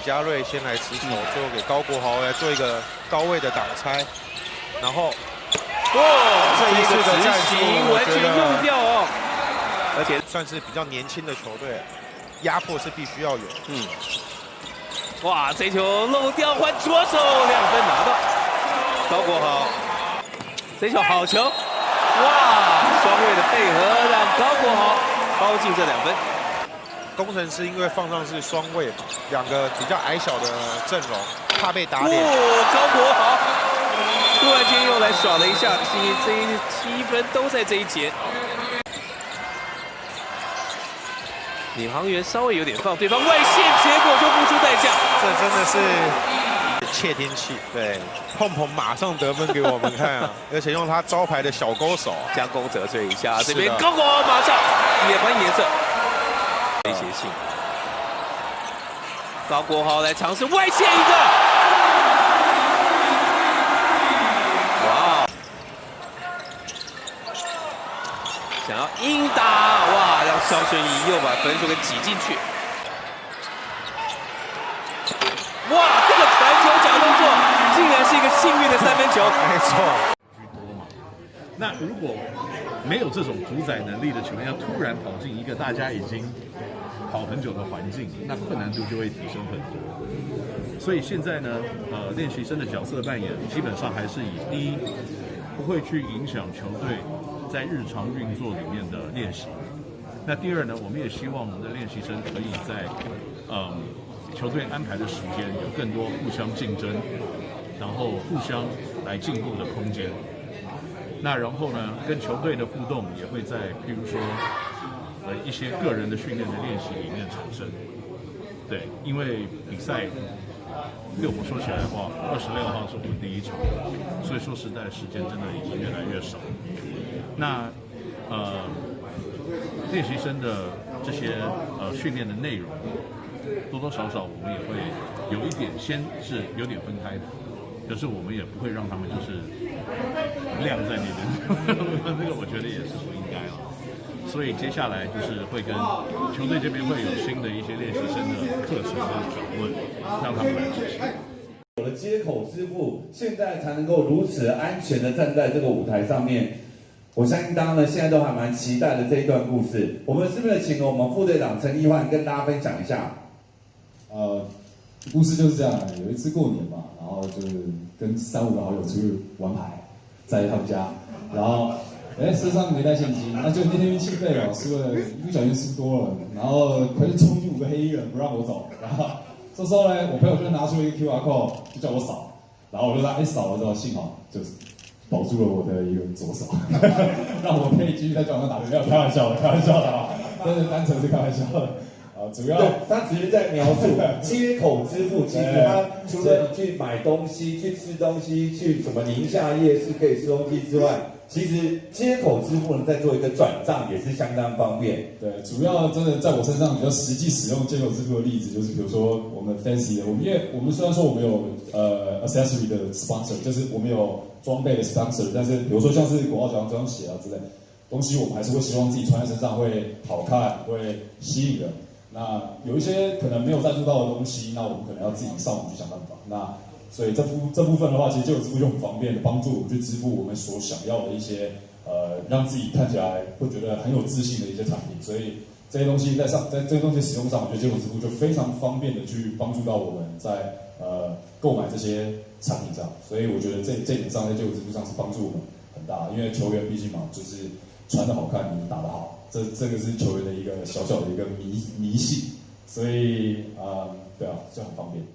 家瑞先来持球，最后给高国豪来做一个高位的挡拆，然后这一次的战术完全用掉哦，而且算是比较年轻的球队，压迫是必须要有。哇，这球漏掉，换左手2分拿到，高国豪，这球好球，哇，双卫的配合让高国豪包进这2分。工程师因为放上是双卫嘛，2个比较矮小的阵容，怕被打脸。高国豪突然间又来耍了一下，这7分都在这一节。领航员稍微有点放对方外线，结果就付出代价。这真的是窃听器。对，碰碰马上得分给我们看啊，而且用他招牌的小勾手将功折罪一下。这边高国豪马上也换颜色，威胁性。高国豪来尝试外线一个，哇！想要硬打，哇！让肖顺义又把分数给挤进去。哇！这个传球假动作，竟然是一个幸运的3分球。没错。居多嘛。那如果没有这种主宰能力的球员，要突然跑进一个大家已经跑很久的环境，那困难度就会提升很多。所以现在呢，练习生的角色扮演基本上还是以第一，不会去影响球队在日常运作里面的练习。那第二呢，我们也希望我们的练习生可以在球队安排的时间有更多互相竞争，然后互相来进步的空间。那然后呢，跟球队的互动也会在譬如说一些个人的训练的练习里面产生。对，因为比赛对我们说起来的话，26号是我们第1场，所以说实在的时间真的已经越来越少。那练习生的这些训练的内容，多多少少我们也会有一点先是有点分开的，可是我们也不会让他们就是晾在那边，这个我觉得也是不应该了。所以接下来就是会跟球队这边会有新的一些练习生的课程跟讨论，让他们来执行。有了接口支付，现在才能够如此安全的站在这个舞台上面。我相信大家呢现在都还蛮期待的这一段故事。我们是不是请了我们副队长陈立焕跟大家分享一下？故事就是这样的。有一次过年嘛，然后就是跟3-5个好友出去玩牌，在他们家，然后身上没带现金，那就那天运气废了，输了，一不小心输多了，然后他就冲进5个黑衣人不让我走，然后这时候呢，我朋友就拿出一个 QR code 就叫我扫，然后我就让扫了之后，幸好就是保住了我的一个左手，让我可以继续在场上打球。没有开玩笑的，开玩笑的啊，真的单纯是开玩笑的。主要他只是在描述接口支付，其实他除了你去买东西、去吃东西、去什么宁夏夜市可以吃东西之外，其实接口支付呢，在做一个转账也是相当方便。对，主要真的在我身上比较实际使用接口支付的例子，就是比如说我们 Fancy 的，因为我们虽然说我们有accessory 的 sponsor， 就是我们有装备的 sponsor， 但是比如说像是国奥这双鞋啊之类的东西，我们还是会希望自己穿在身上会好看、会吸引人。那有一些可能没有赞助到的东西，那我们可能要自己上网去想办法。那所以这部分的话，其实接口支付就很方便的帮助我们去支付我们所想要的一些让自己看起来会觉得很有自信的一些产品。所以这些东西在这些东西使用上，我觉得接口支付就非常方便的去帮助到我们在购买这些产品上。所以我觉得这点上在接口支付上是帮助我们很大，因为球员毕竟嘛，就是穿得好看，你打得好。这个是球员的一个小小的一个迷信，所以对啊，就很方便。